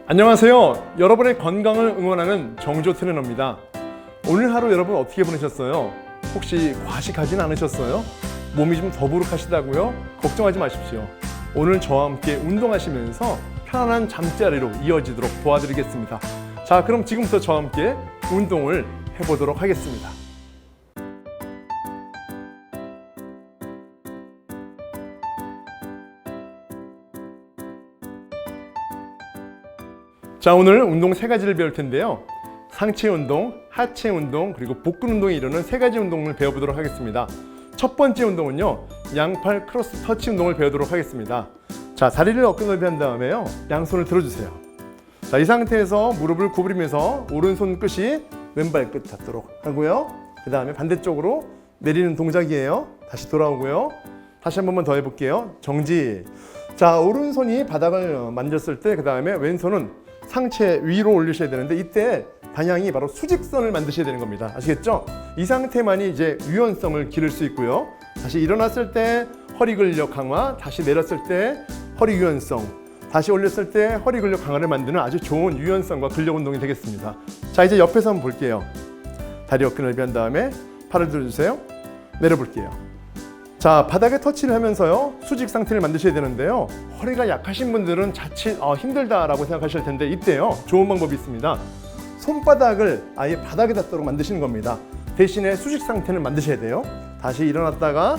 안녕하세요. 여러분의 건강을 응원하는 정조 트레이너입니다. 오늘 하루 여러분 어떻게 보내셨어요? 혹시 과식하진 않으셨어요? 몸이 좀 더부룩하시다고요? 걱정하지 마십시오. 오늘 저와 함께 운동하시면서 편안한 잠자리로 이어지도록 도와드리겠습니다. 자, 그럼 지금부터 저와 함께 운동을 해보도록 하겠습니다. 자, 오늘 운동 세 가지를 배울 텐데요. 상체 운동, 하체 운동, 그리고 복근 운동에 이르는 세 가지 운동을 배워보도록 하겠습니다. 첫 번째 운동은요, 양팔 크로스 터치 운동을 배우도록 하겠습니다. 자, 다리를 어깨 넓이 한 다음에요, 양손을 들어주세요. 자, 이 상태에서 무릎을 구부리면서 오른손 끝이 왼발 끝 닿도록 하고요. 그 다음에 반대쪽으로 내리는 동작이에요. 다시 돌아오고요. 다시 한 번만 더 해볼게요. 정지. 자, 오른손이 바닥을 만졌을 때 그 다음에 왼손은 상체 위로 올리셔야 되는데, 이때 방향이 바로 수직선을 만드셔야 되는 겁니다. 아시겠죠? 이 상태만이 이제 유연성을 기를 수 있고요. 다시 일어났을 때 허리 근력 강화, 다시 내렸을 때 허리 유연성, 다시 올렸을 때 허리 근력 강화를 만드는 아주 좋은 유연성과 근력 운동이 되겠습니다. 자, 이제 옆에서 한번 볼게요. 다리 어깨 넓이 한 다음에 팔을 들어주세요. 내려볼게요. 자, 바닥에 터치를 하면서요, 수직 상태를 만드셔야 되는데요. 허리가 약하신 분들은 자칫 힘들다라고 생각하실 텐데, 이때요, 좋은 방법이 있습니다. 손바닥을 아예 바닥에 닿도록 만드시는 겁니다. 대신에 수직 상태를 만드셔야 돼요. 다시 일어났다가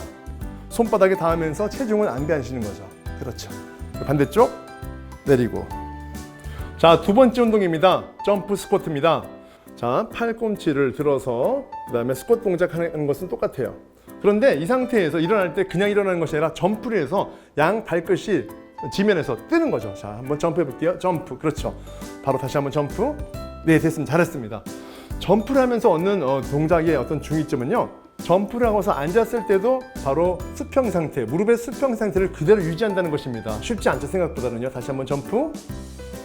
손바닥에 닿으면서 체중을 안배하시는 거죠. 그렇죠. 반대쪽 내리고. 자, 두 번째 운동입니다. 점프 스쿼트입니다. 자, 팔꿈치를 들어서 그 다음에 스쿼트 동작하는 것은 똑같아요. 그런데 이 상태에서 일어날 때 그냥 일어나는 것이 아니라 점프를 해서 양 발끝이 지면에서 뜨는 거죠. 자, 한번 점프 해볼게요. 점프. 그렇죠. 바로 다시 한번 점프. 네, 됐습니다. 잘했습니다. 점프를 하면서 얻는 동작의 어떤 중의점은요, 점프를 하고서 앉았을 때도 바로 수평 상태, 무릎의 수평 상태를 그대로 유지한다는 것입니다. 쉽지 않죠, 생각보다는요. 다시 한번 점프.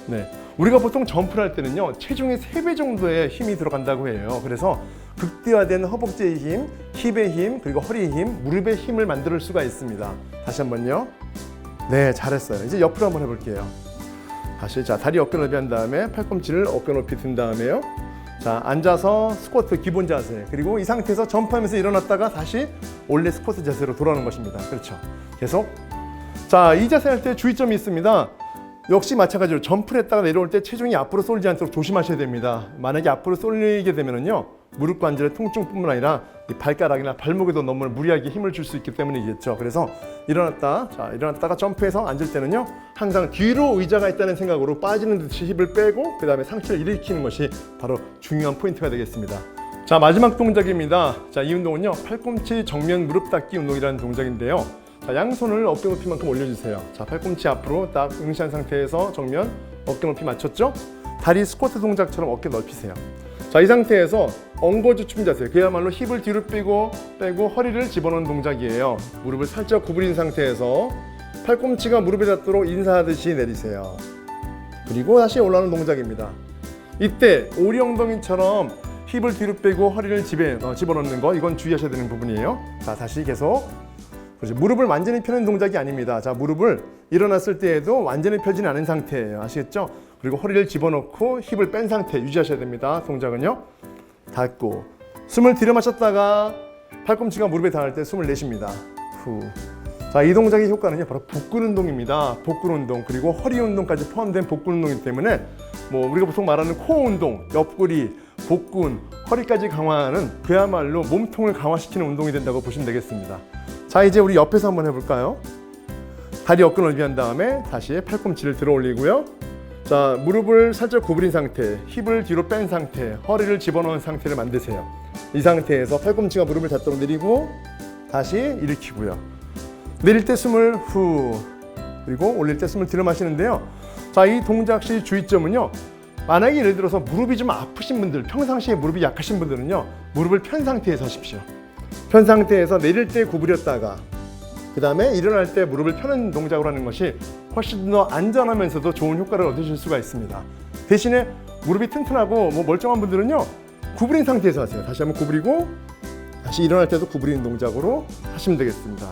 네, 우리가 보통 점프를 할 때는요, 체중의 3배 정도의 힘이 들어간다고 해요. 그래서 극대화된 허벅지의 힘, 힙의 힘, 그리고 허리의 힘, 무릎의 힘을 만들 수가 있습니다. 다시 한번요. 네, 잘했어요. 이제 옆으로 한번 해볼게요. 다시, 자, 다리 어깨 넓이 한 다음에 팔꿈치를 어깨 높이 든 다음에요. 자, 앉아서 스쿼트 기본 자세, 그리고 이 상태에서 점프하면서 일어났다가 다시 원래 스쿼트 자세로 돌아오는 것입니다. 그렇죠. 계속. 자, 이 자세 할 때 주의점이 있습니다. 역시 마찬가지로 점프를 했다가 내려올 때 체중이 앞으로 쏠리지 않도록 조심하셔야 됩니다. 만약에 앞으로 쏠리게 되면은요, 무릎 관절의 통증뿐만 아니라 이 발가락이나 발목에도 너무 무리하게 힘을 줄 수 있기 때문이겠죠. 그래서 일어났다가 점프해서 앉을 때는요, 항상 뒤로 의자가 있다는 생각으로 빠지는 듯이 힙을 빼고 그 다음에 상체를 일으키는 것이 바로 중요한 포인트가 되겠습니다. 자, 마지막 동작입니다. 자, 이 운동은요, 팔꿈치 정면 무릎 닫기 운동이라는 동작인데요. 자, 양손을 어깨 높이만큼 올려주세요. 자, 팔꿈치 앞으로 딱 응시한 상태에서 정면 어깨 높이 맞췄죠? 다리 스쿼트 동작처럼 어깨 넓히세요. 자, 이 상태에서 엉거주춤 자세, 그야말로 힙을 뒤로 빼고 허리를 집어넣는 동작이에요. 무릎을 살짝 구부린 상태에서 팔꿈치가 무릎에 닿도록 인사하듯이 내리세요. 그리고 다시 올라오는 동작입니다. 이때 오리 엉덩이처럼 힙을 뒤로 빼고 허리를 집어넣는 거, 이건 주의하셔야 되는 부분이에요. 자, 다시 계속. 무릎을 완전히 펴는 동작이 아닙니다. 자, 무릎을 일어났을 때에도 완전히 펴지는 않은 상태예요. 아시겠죠? 그리고 허리를 집어넣고 힙을 뺀 상태 유지하셔야 됩니다. 동작은요, 닫고 숨을 들여 마셨다가 팔꿈치가 무릎에 닿을 때 숨을 내쉽니다. 후. 자, 이 동작의 효과는요, 바로 복근 운동입니다. 복근 운동, 그리고 허리 운동까지 포함된 복근 운동이기 때문에 우리가 보통 말하는 코어 운동, 옆구리, 복근, 허리까지 강화하는 그야말로 몸통을 강화시키는 운동이 된다고 보시면 되겠습니다. 자, 이제 우리 옆에서 한번 해볼까요? 다리 어깨 넓이 한 다음에 다시 팔꿈치를 들어 올리고요. 자, 무릎을 살짝 구부린 상태, 힙을 뒤로 뺀 상태, 허리를 집어넣은 상태를 만드세요. 이 상태에서 팔꿈치가 무릎을 닿도록 내리고 다시 일으키고요. 내릴 때 숨을 후, 그리고 올릴 때 숨을 들여 마시는데요. 자, 이 동작 시 주의점은요, 만약에 예를 들어서 무릎이 좀 아프신 분들, 평상시에 무릎이 약하신 분들은요, 무릎을 편 상태에서 하십시오. 편 상태에서 내릴 때 구부렸다가 그 다음에 일어날 때 무릎을 펴는 동작으로 하는 것이 훨씬 더 안전하면서도 좋은 효과를 얻으실 수가 있습니다. 대신에 무릎이 튼튼하고 멀쩡한 분들은요, 구부린 상태에서 하세요. 다시 한번 구부리고 다시 일어날 때도 구부리는 동작으로 하시면 되겠습니다.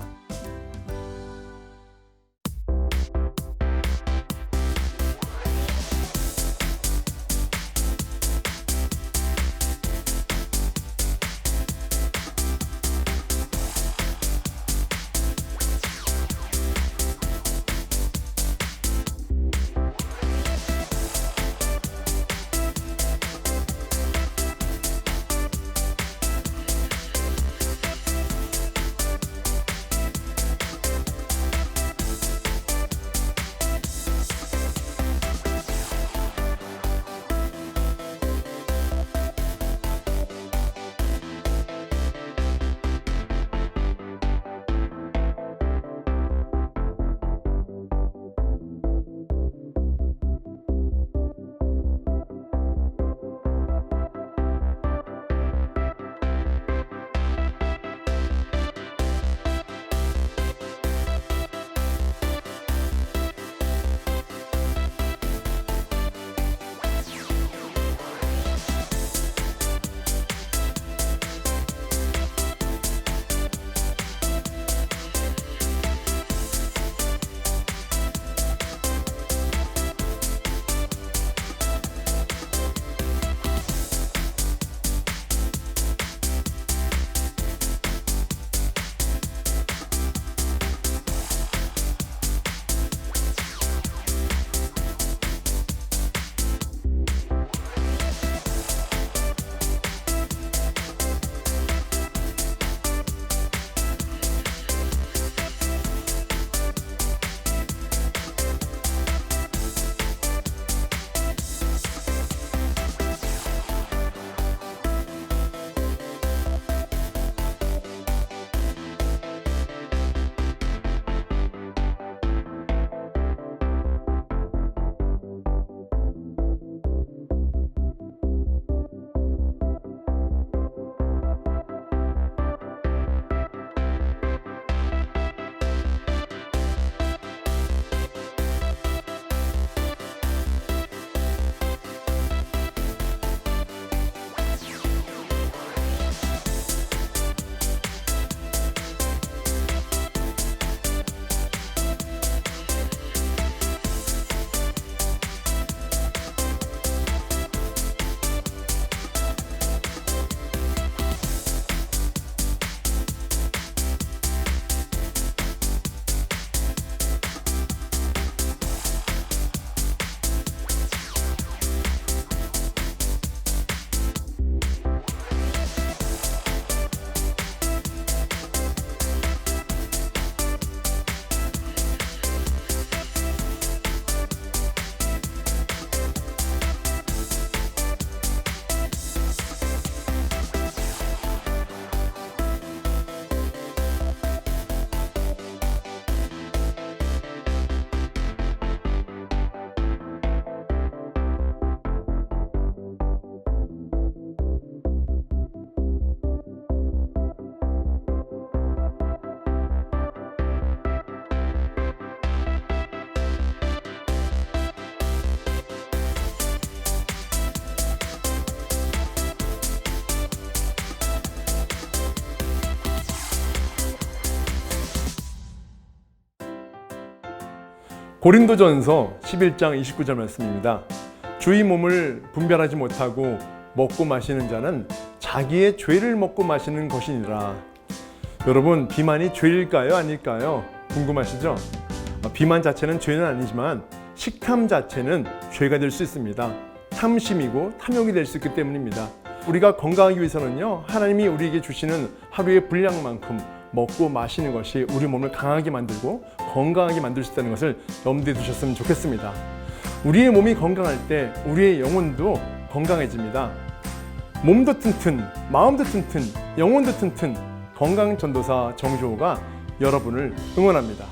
고린도전서 11장 29절 말씀입니다. 주의 몸을 분별하지 못하고 먹고 마시는 자는 자기의 죄를 먹고 마시는 것이니라. 여러분, 비만이 죄일까요? 아닐까요? 궁금하시죠? 비만 자체는 죄는 아니지만 식탐 자체는 죄가 될 수 있습니다. 탐심이고 탐욕이 될 수 있기 때문입니다. 우리가 건강하기 위해서는요, 하나님이 우리에게 주시는 하루의 분량만큼 먹고 마시는 것이 우리 몸을 강하게 만들고 건강하게 만들 수 있다는 것을 염두에 두셨으면 좋겠습니다. 우리의 몸이 건강할 때 우리의 영혼도 건강해집니다. 몸도 튼튼, 마음도 튼튼, 영혼도 튼튼, 건강 전도사 정주호가 여러분을 응원합니다.